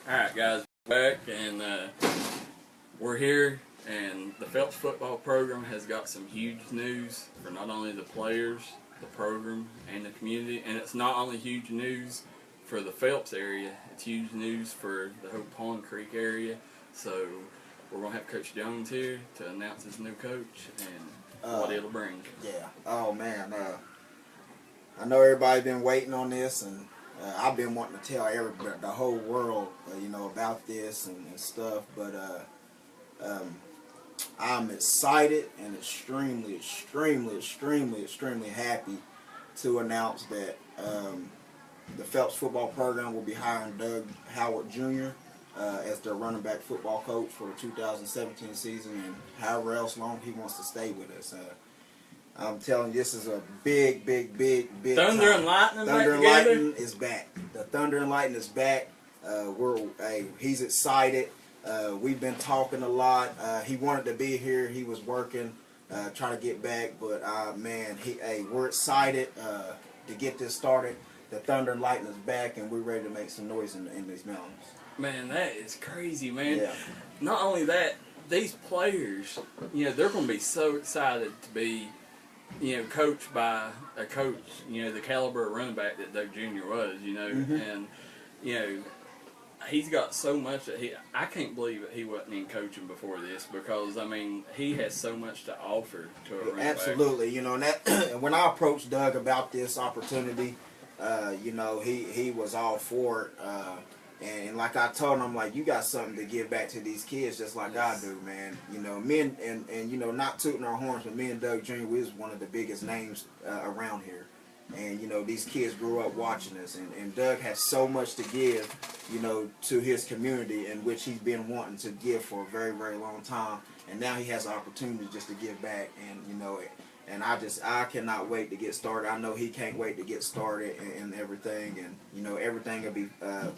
Alright guys, back and we're here, and the Phelps football program has got some huge news for not only the players, the program, and the community. And it's not only huge news for the Phelps area, it's huge news for the whole Pond Creek area. So we're going to have Coach Jones here to announce his new coach and what it'll bring. Yeah. Oh man. I know everybody's been waiting on this, and I've been wanting to tell everybody, the whole world, about this and stuff. But I'm excited and extremely happy to announce that the Phelps football program will be hiring Doug Howard Jr. As their running back football coach for the 2017 season, and however else long he wants to stay with us. I'm telling you, this is a big Thunder time. and Lightning Thunder and back together? Lightning is back. The Thunder and Lightning is back. He's excited. We've been talking a lot. He wanted to be here. He was working, trying to get back. But man, we're excited to get this started. The Thunder and Lightning is back, and we're ready to make some noise in these mountains. Man, that is crazy, man. Yeah. Not only that, these players, they're going to be so excited to be, coached by a coach, the caliber of running back that Doug Jr. was, and, he's got so much that I can't believe that he wasn't in coaching before this, because, he has so much to offer to a running back. Absolutely, and that, when I approached Doug about this opportunity, he was all for it. And like I told him, I'm like, you got something to give back to these kids just like I do, man. Me and not tooting our horns, but me and Doug Jr. was one of the biggest names around here. And, these kids grew up watching us. And Doug has so much to give, to his community, in which he's been wanting to give for a very, very long time. And now he has an opportunity just to give back. And I cannot wait to get started. I know he can't wait to get started and everything. And, everything will be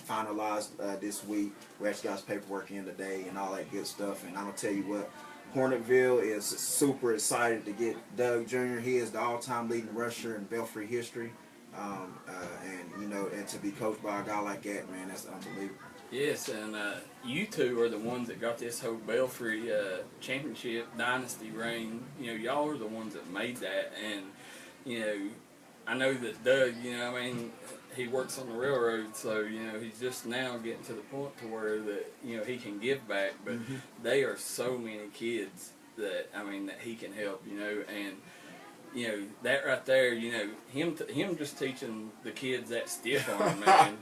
finalized this week. We actually got his paperwork in today and all that good stuff. And I'm going to tell you what, Hornetville is super excited to get Doug Jr. He is the all-time leading rusher in Belfry history. And to be coached by a guy like that, man, that's unbelievable. Yes, and you two are the ones that got this whole Belfry championship dynasty reign. Y'all are the ones that made that, and I know that Doug, he works on the railroad, so he's just now getting to the point to where that he can give back. But they are so many kids that that he can help, and. That right there, him just teaching the kids that stiff arm, man.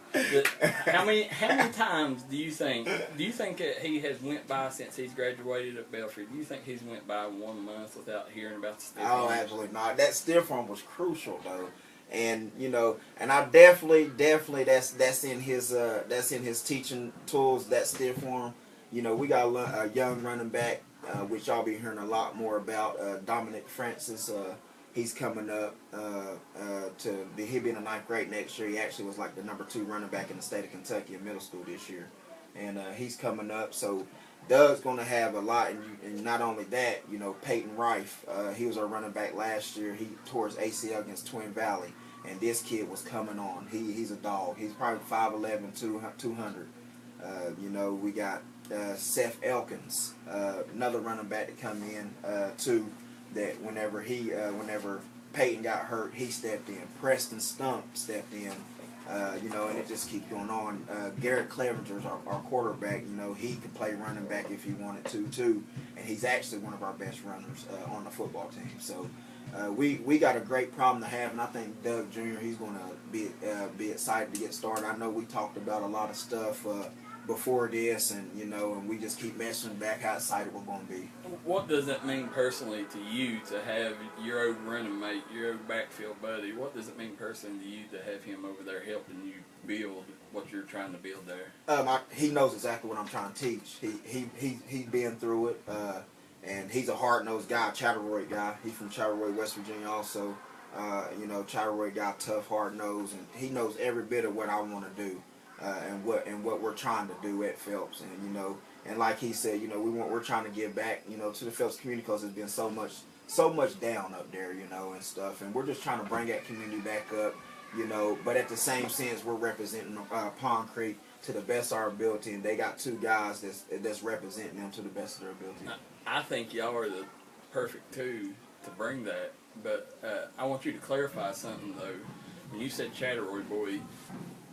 How many times do you think that he has went by since he's graduated at Belfry? Do you think he's went by 1 month without hearing about the stiff arm? Oh, absolutely not. That stiff arm was crucial, though. And and I definitely that's in his teaching tools, that stiff arm. We got a young running back, which y'all be hearing a lot more about, Dominic Francis. He's coming up he'll be in the 9th grade next year. He actually was like the #2 running back in the state of Kentucky in middle school this year. And he's coming up. So Doug's going to have a lot. And not only that, Peyton Rife, he was our running back last year. He tore his ACL against Twin Valley. And this kid was coming on. He's a dog. He's probably 5'11", 200. We got Seth Elkins, another running back to come in too. That whenever Peyton got hurt, he stepped in. Preston Stump stepped in. And it just keeps going on. Garrett Clevenger's our quarterback. He could play running back if he wanted to too, and he's actually one of our best runners on the football team. So we got a great problem to have, and I think Doug Jr. he's going to be excited to get started. I know we talked about a lot of stuff before this, and and we just keep mentioning back how excited we're going to be. What does that mean personally to you to have your old running mate, your old backfield buddy? What does it mean personally to you to have him over there helping you build what you're trying to build there? He knows exactly what I'm trying to teach. He's been through it, and he's a hard-nosed guy, Chatteroy guy. He's from Chatteroy, West Virginia also. Chatteroy guy, tough, hard-nosed, and he knows every bit of what I want to do. And what we're trying to do at Phelps, and like he said, we're trying to give back, to the Phelps community, because there's been so much down up there, and stuff, and we're just trying to bring that community back up, but at the same sense, we're representing Pond Creek to the best of our ability, and they got 2 guys that's representing them to the best of their ability. I think y'all are the perfect 2 to bring that, but I want you to clarify something though. When you said Chatteroy boy,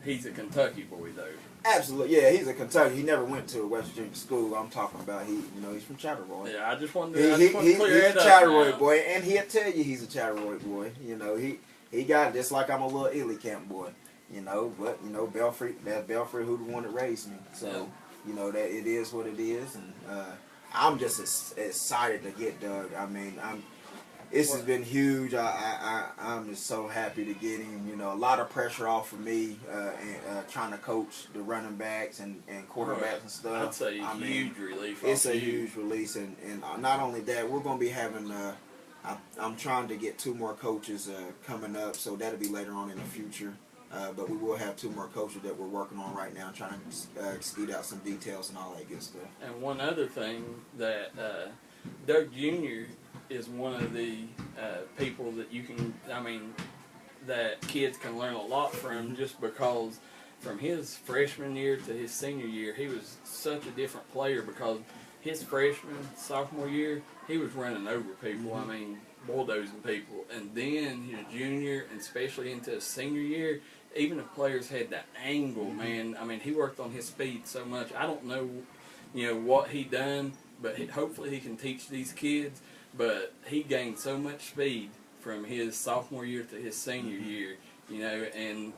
he's a Kentucky boy though. Absolutely, yeah, he's a Kentucky. He never went to a West Virginia school. I'm talking about he's from Chatteroy. Yeah, I just wanted to, to he's clear that up. He's a Chatteroy boy, and he'll tell you he's a Chatteroy boy. He got it just like I'm a little Ely Camp boy. But Belfry, that's Belfry who the one that raised me. So that it is what it is, and I'm just excited to get Doug. I mean, this has been huge. I'm just so happy to get him. A lot of pressure off of me and trying to coach the running backs and quarterbacks and stuff. I'd say huge relief. It's a huge release, and not only that, we're going to be having. I'm trying to get 2 more coaches coming up, so that'll be later on in the future. But we will have 2 more coaches that we're working on right now, trying to skeet out some details and all that good stuff. And one other thing that Doug Jr. is one of the people that that kids can learn a lot from, just because from his freshman year to his senior year, he was such a different player, because his freshman, sophomore year, he was running over people. I mean, bulldozing people. And then his junior, and especially into his senior year, even if players had that angle, man, I mean, he worked on his speed so much. I don't know, what he done, but hopefully he can teach these kids. But he gained so much speed from his sophomore year to his senior year, and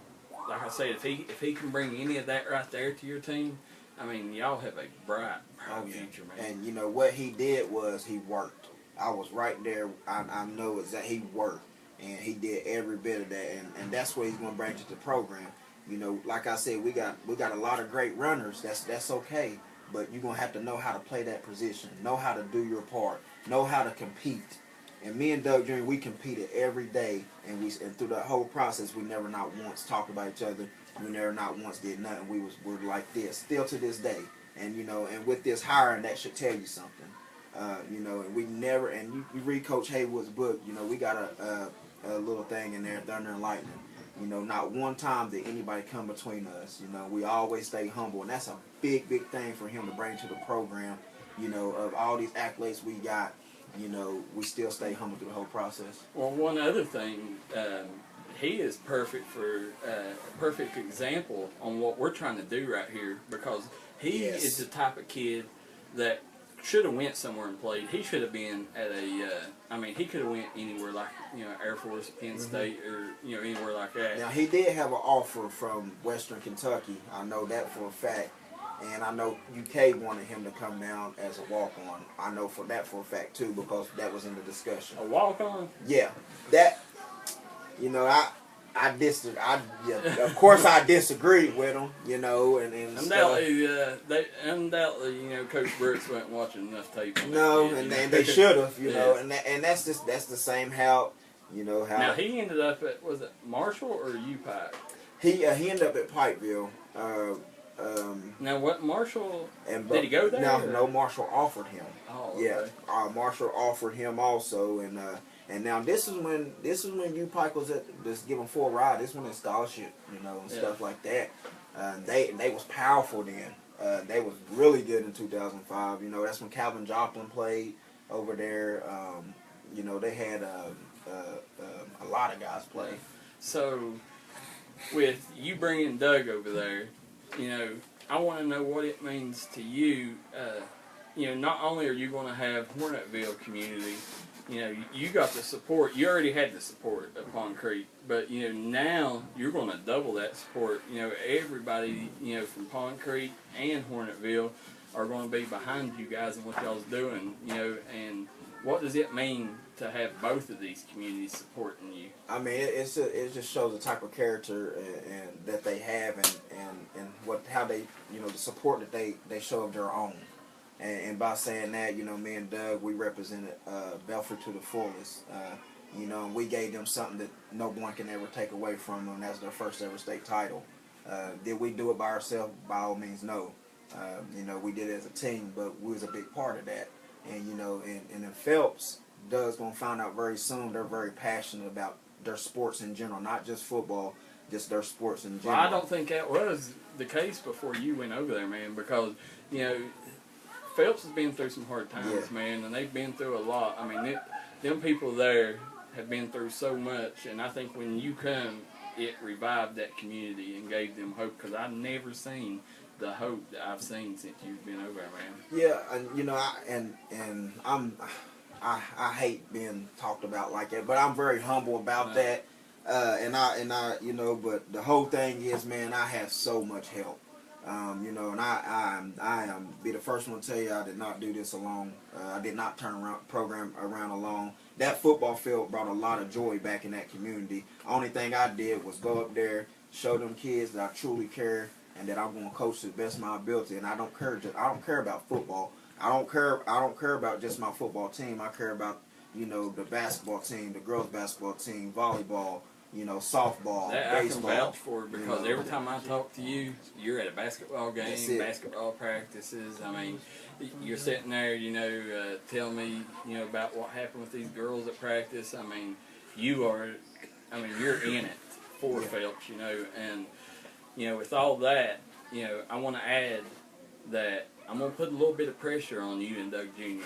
like I said, if he can bring any of that right there to your team, I mean, y'all have a bright future, man. And what he did was he worked. I was right there. I know that he worked, and he did every bit of that, and that's what he's going to bring to the program. Like I said, we got a lot of great runners. That's okay, but you're going to have to know how to play that position, know how to do your part, know how to compete. And me and Doug Jr., we competed every day, and through that whole process, we never not once talked about each other. We never not once did nothing. We're like this, still to this day. And and with this hiring, that should tell you something. And we never. And you read Coach Haywood's book. We got a little thing in there, Thunder and Lightning. Not one time did anybody come between us. We always stay humble, and that's a big thing for him to bring to the program. Of all these accolades we got, we still stay humble through the whole process. Well, one other thing, he is perfect for a perfect example on what we're trying to do right here, because he is the type of kid that should have went somewhere and played. He should have been at he could have went anywhere, like Air Force, Penn State, or anywhere like that. Now, he did have an offer from Western Kentucky. I know that for a fact. And I know UK wanted him to come down as a walk-on. I know for a fact too, because that was in the discussion. A walk-on? Yeah, that. I disagree. Of course, I disagreed with him. And undoubtedly, Coach Brooks wasn't watching enough tape. No, and they should have. And that's the same how. How. Now he ended up at, was it Marshall or UPike? He ended up at Pikeville. Now what, Marshall, did he go there? No, Marshall offered him. Oh, okay. Yeah, Marshall offered him also, and now this is when UPike was just giving full ride. This one is scholarship, and stuff like that. They was powerful then. They was really good in 2005. That's when Calvin Joplin played over there. They had a lot of guys play. So with you bringing Doug over there, I want to know what it means to you. Not only are you going to have Hornetville community, you got the support. You already had the support of Pond Creek, but now you're going to double that support. Everybody from Pond Creek and Hornetville are going to be behind you guys and what y'all's doing. And what does it mean to have both of these communities supporting you? I mean, it just shows the type of character and that they have, and how they the support that they show of their own. And by saying that, me and Doug, we represented Belfry to the fullest. And we gave them something that no one can ever take away from them. That's their first ever state title. Did we do it by ourselves? By all means, no. We did it as a team, but we was a big part of that. And and in Phelps, Doug's gonna find out very soon. They're very passionate about their sports in general, not just football, just their sports in general. Well, I don't think that was the case before you went over there, man, because, you know, Phelps has been through some hard times, man, and they've been through a lot. I mean, them people there have been through so much, and I think when you come, it revived that community and gave them hope, because I've never seen the hope that I've seen since you've been over there, man. Yeah, and you know, I hate being talked about like that, but I'm very humble about that. And I, you know, but the whole thing is, man, I have so much help. You know, and I am be the first one to tell you I did not do this alone. I did not turn around program around alone. That football field brought a lot of joy back in that community. Only thing I did was go up there, show them kids that I truly care and that I'm going to coach to the best of my ability. And I don't care about football. I don't care about just my football team. I care about, you know, the basketball team, the girls basketball team, volleyball, you know, softball, baseball. I can vouch for it, because every time I talk to you, you're at a basketball game, basketball practices. I mean, you're sitting there, you know, telling me, you know, about what happened with these girls at practice. I mean, you're in it for Phelps, you know, and, you know, with all that, you know, I want to add that I'm going to put a little bit of pressure on you and Doug Jr.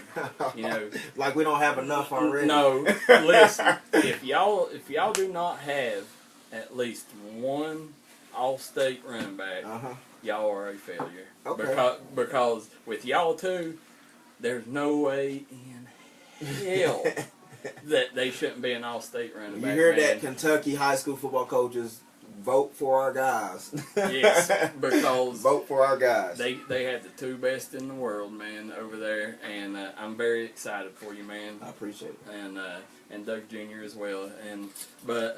You know, like we don't have enough already. No, listen. If y'all do not have at least one all-state running back, y'all are a failure. Okay. Because with y'all two, there's no way in hell that they shouldn't be an all-state running back. You hear man. that, Kentucky high school football coaches? Vote for our guys. Yes, because vote for our guys. They have the two best in the world, man, over there, and I'm very excited for you, man. I appreciate it. And Doug Jr. as well. But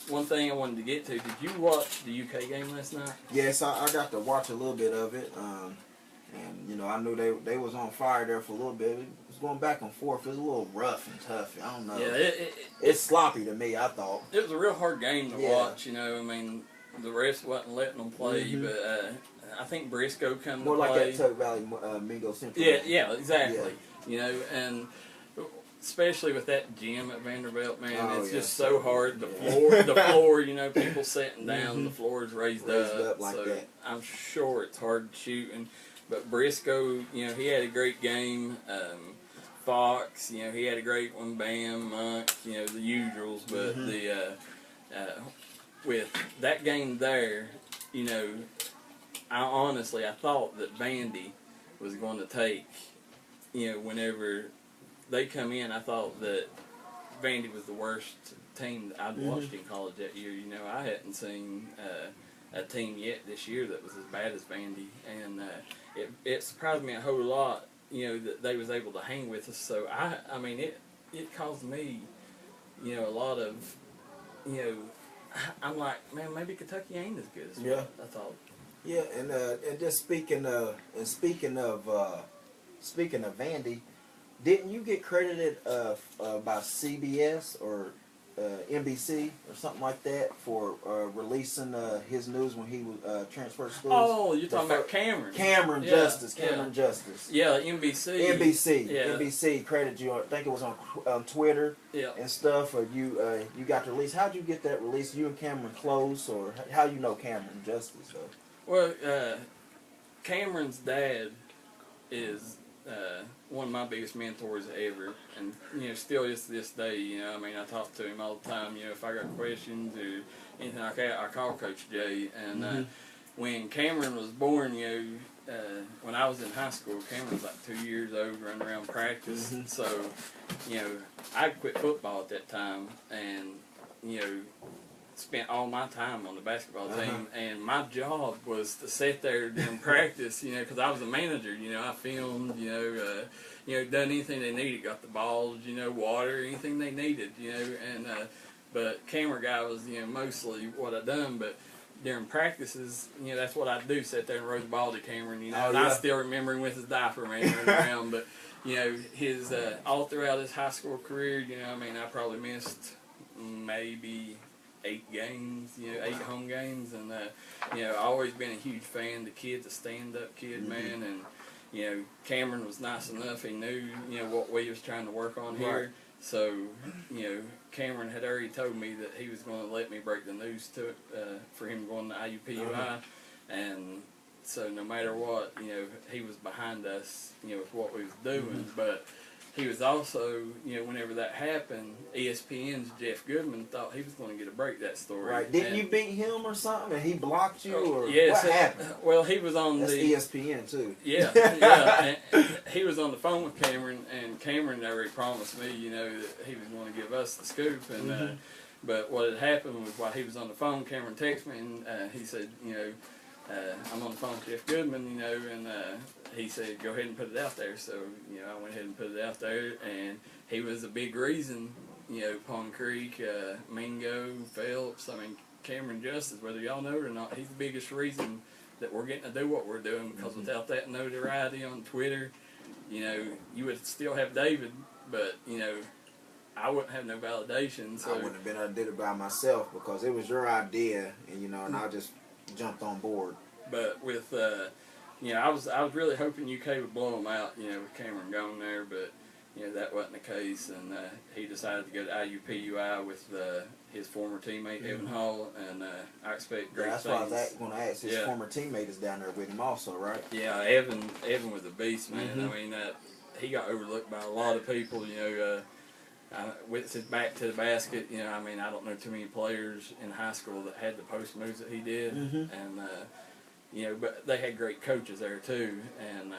one thing I wanted to get to: did you watch the UK game last night? Yes, I got to watch a little bit of it, and you know, I knew they was on fire there for a little bit. It was going back and forth. It was a little rough and tough. I don't know. Yeah, it's sloppy to me, I thought. It was a real hard game to watch, you know. I mean, the rest wasn't letting them play, but I think Briscoe come more to play. More like that Tug Valley Mingo Central. Yeah, exactly. Yeah. You know, and especially with that gym at Vanderbilt, man, it's just so hard. The floor, you know, people sitting down, the floor is raised up like so that. I'm sure it's hard shooting. But Briscoe, you know, he had a great game. Fox, you know, he had a great one. Bam, Monk, you know, the usuals. But with that game there, you know, I thought that Vandy was going to take, you know, whenever they come in, I thought that Vandy was the worst team that I'd watched in college that year. You know, I hadn't seen a team yet this year that was as bad as Vandy, and it surprised me a whole lot, you know, that they was able to hang with us. So I mean, it caused me, you know, a lot of, you know, I'm like, man, maybe Kentucky ain't as good as what I thought. Yeah, and just speaking of Vandy, didn't you get credited by CBS or NBC or something like that for releasing his news when he was transferred to schools? Oh, you're talking about Cameron. Cameron Justice. Yeah, NBC. NBC credited you. I think it was on Twitter and stuff. Or you got the release. How'd you get that release? You and Cameron close, or how you know Cameron Justice though? Well, Cameron's dad is one of my biggest mentors ever, and you know, still is to this day. You know, I mean, I talk to him all the time. You know, if I got questions or anything like that, I call Coach Jay. And when Cameron was born, you know, when I was in high school, Cameron was like 2 years old, running around practice. So, you know, I quit football at that time, and you know, spent all my time on the basketball team, and my job was to sit there during practice, you know, because I was a manager. You know, I filmed, you know, done anything they needed, got the balls, you know, water, anything they needed, you know, and but camera guy was, you know, mostly what I done, but during practices, you know, that's what I do, sit there and roll the ball to Cameron, you know, and I still remember him with his diaper, man, running around, but, you know, his, all throughout his high school career, you know, I mean, I probably missed maybe 8 games, you know, 8 home games, and you know, I've always been a huge fan. The kid's a stand-up kid, man, and you know, Cameron was nice enough. He knew, you know, what we was trying to work on here. So, you know, Cameron had already told me that he was going to let me break the news to it for him going to IUPUI. and so no matter what, you know, he was behind us, you know, with what we was doing. But he was also, you know, whenever that happened, ESPN's Jeff Goodman thought he was going to get a break that story. Right? Didn't you beat him or something, and he blocked you, or yes, what happened? Well, he was on That's the ESPN too. Yeah, yeah. And he was on the phone with Cameron, and Cameron already promised me, you know, that he was going to give us the scoop. And but what had happened was while he was on the phone, Cameron texted me, and he said, you know, I'm on the phone with Jeff Goodman, you know, and he said, go ahead and put it out there. So, you know, I went ahead and put it out there, and he was a big reason, you know, Pond Creek, Mingo, Phelps, I mean, Cameron Justice, whether y'all know it or not, he's the biggest reason that we're getting to do what we're doing, because without that notoriety on Twitter, you know, you would still have David, but, you know, I wouldn't have no validation. So I wouldn't have been able to do it by myself, because it was your idea, and you know, and I just jumped on board. But with, you know, I was really hoping UK would blow them out, you know, with Cameron gone there, but, you know, that wasn't the case, and he decided to go to IUPUI with his former teammate, Evan Hall, and I expect great things. That's why I was going to ask. His former teammate is down there with him also, right? Yeah, Evan was a beast, man. I mean, he got overlooked by a lot of people, you know, with his back to the basket, you know, I mean, I don't know too many players in high school that had the post moves that he did, and, you know, but they had great coaches there too, and,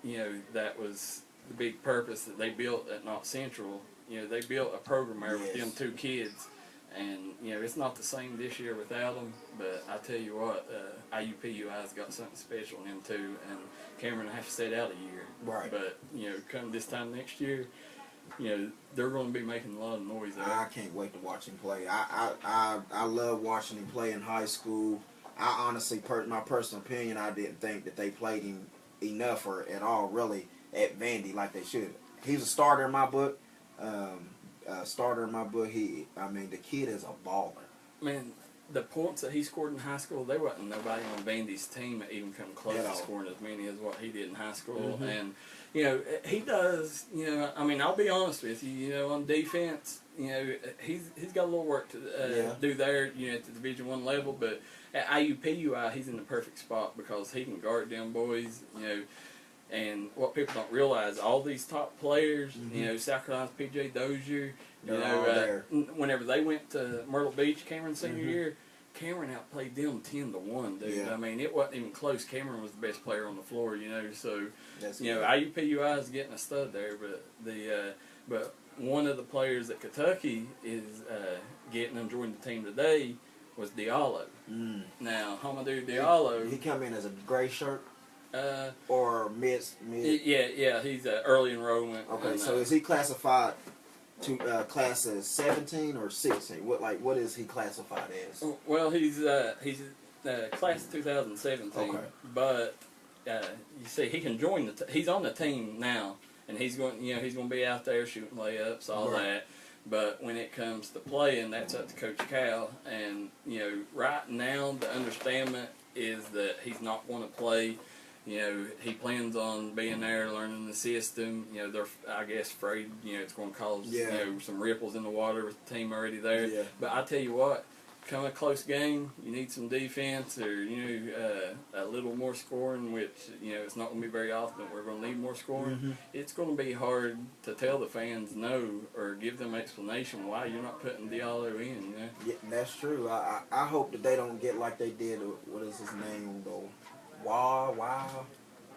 you know, that was the big purpose that they built at North Central. You know, they built a program there with them two kids, and, you know, it's not the same this year without them, but I tell you what, IUPUI's got something special in them too, and Cameron will have to sit out a year. Right. But, you know, come this time next year, you know, they're going to be making a lot of noise there. I can't wait to watch him play. I love watching him play in high school. I honestly, my personal opinion, I didn't think that they played him enough or at all, really, at Vandy like they should. He's a starter in my book. I mean, the kid is a baller. Man, the points that he scored in high school, there wasn't nobody on Vandy's team that even come close to scoring as many as what he did in high school. And, you know, he does, you know, I mean, I'll be honest with you, you know, on defense, you know, he's got a little work to do there, you know, at the Division I level, but at IUPUI, he's in the perfect spot because he can guard them boys, you know. And what people don't realize, all these top players, you know, South Carolina's P.J. Dozier, you know, whenever they went to Myrtle Beach, Cameron's senior year, Cameron outplayed them 10-1, dude. Yeah. I mean, it wasn't even close. Cameron was the best player on the floor, you know. So, you know, IUPUI is getting a stud there, but one of the players that Kentucky is getting and joined the team today was Diallo. Now, Hamadou Diallo, he come in as a gray shirt. Or mid. Yeah, he's early enrollment. Okay, and, so is he classified to class as 17 or 16? What is he classified as? Well, he's class 2017. Okay. But you see, he can join he's on the team now, and he's going to be out there shooting layups, all that. But when it comes to playing, that's up to Coach Cal. And you know, right now the understanding is that he's not going to play. You know, he plans on being there, learning the system. You know, they're, I guess, afraid, you know, it's going to cause, you know, some ripples in the water with the team already there. Yeah. But I tell you what, come a close game, you need some defense or, you know, a little more scoring, which, you know, it's not going to be very often. We're going to need more scoring. It's going to be hard to tell the fans no or give them explanation why you're not putting Diallo in, you know. Yeah, that's true. I hope that they don't get like they did, what is his name, though?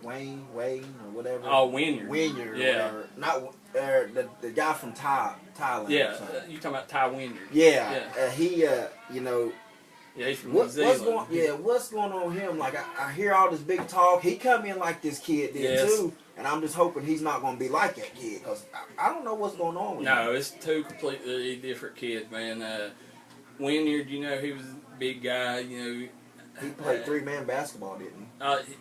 Wayne, or whatever. Oh, Wynyard. Yeah. Whatever. Not the guy from Thailand. Yeah, you talking about Ty Wynyard. Yeah. He, you know. Yeah, he's from New Zealand. What's going on with him? Like, I hear all this big talk. He come in like this kid did too. And I'm just hoping he's not going to be like that kid. Because I don't know what's going on with him. No, it's two completely different kids, man. Wynyard, you know, he was a big guy, you know. He played 3-man basketball, didn't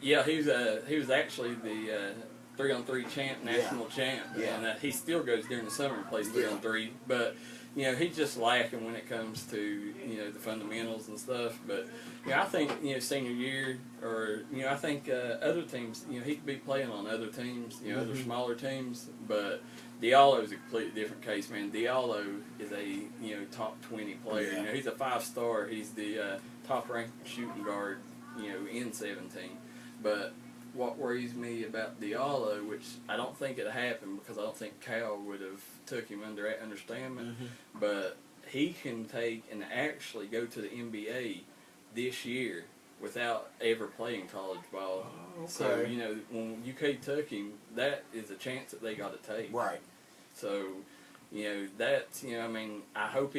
he? Yeah, he was actually the 3-on-3 national champ. Yeah. And he still goes during the summer and plays 3-on-3. But, you know, he's just lacking when it comes to, you know, the fundamentals and stuff. But, you know, I think, you know, senior year or, you know, I think other teams, you know, he could be playing on other teams, you know, other smaller teams. But Diallo is a completely different case, man. Diallo is a, you know, top 20 player. You know, he's a 5-star. He's the top-ranked shooting guard in 17. But what worries me about Diallo, which I don't think it happened because I don't think Cal would have took him under that understanding, but he can take and actually go to the NBA this year without ever playing college ball. Oh, okay. So, when UK took him, that is a chance that they got to take. Right. So, that's, I hope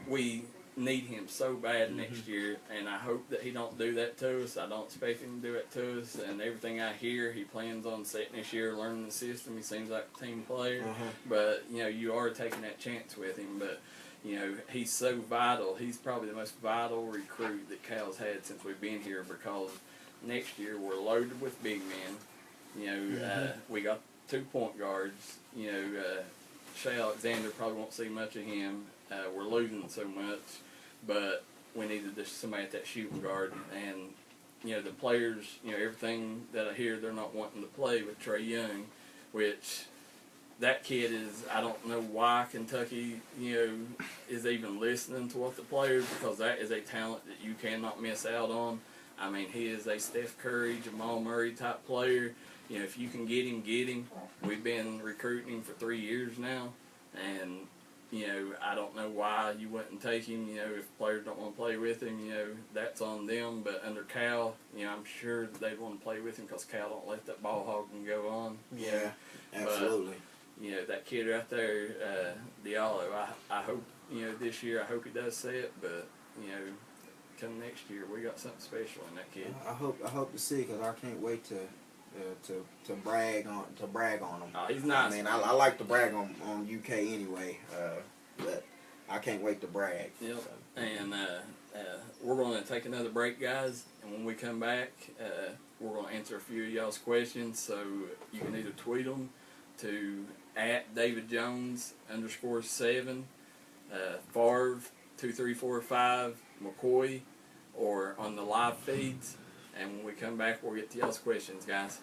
we need him so bad next year, and I hope that he don't do that to us. I don't expect him to do it to us, and everything I hear, he plans on sitting this year, learning the system. He seems like a team player, but, you are taking that chance with him, but he's so vital. He's probably the most vital recruit that Cal's had since we've been here, because next year we're loaded with big men. We got 2 point guards. Shea Alexander probably won't see much of him. We're losing so much, but we needed just somebody at that shooting guard. And the players, everything that I hear, they're not wanting to play with Trey Young, which that kid is, I don't know why Kentucky, is even listening to what the players, because that is a talent that you cannot miss out on. He is a Steph Curry, Jamal Murray type player. If you can get him, get him. We've been recruiting him for 3 years now, and I don't know why you wouldn't take him. If players don't want to play with him, that's on them. But under Cal, I'm sure that they'd want to play with him, because Cal don't let that ball hogging go on. Yeah, absolutely. But, that kid right there, Diallo, I hope, this year, I hope he does see it. But, come next year, we got something special in that kid. I hope to see, because I can't wait to brag on him. Oh, he's nice. I like to brag on UK anyway, but I can't wait to brag. Yep. So. And we're going to take another break, guys. And when we come back, we're going to answer a few of y'all's questions. So you can either tweet them to @DavidJones_7, Favre 2345 McCoy, or on the live feeds. And when we come back, we'll get to y'all's questions, guys.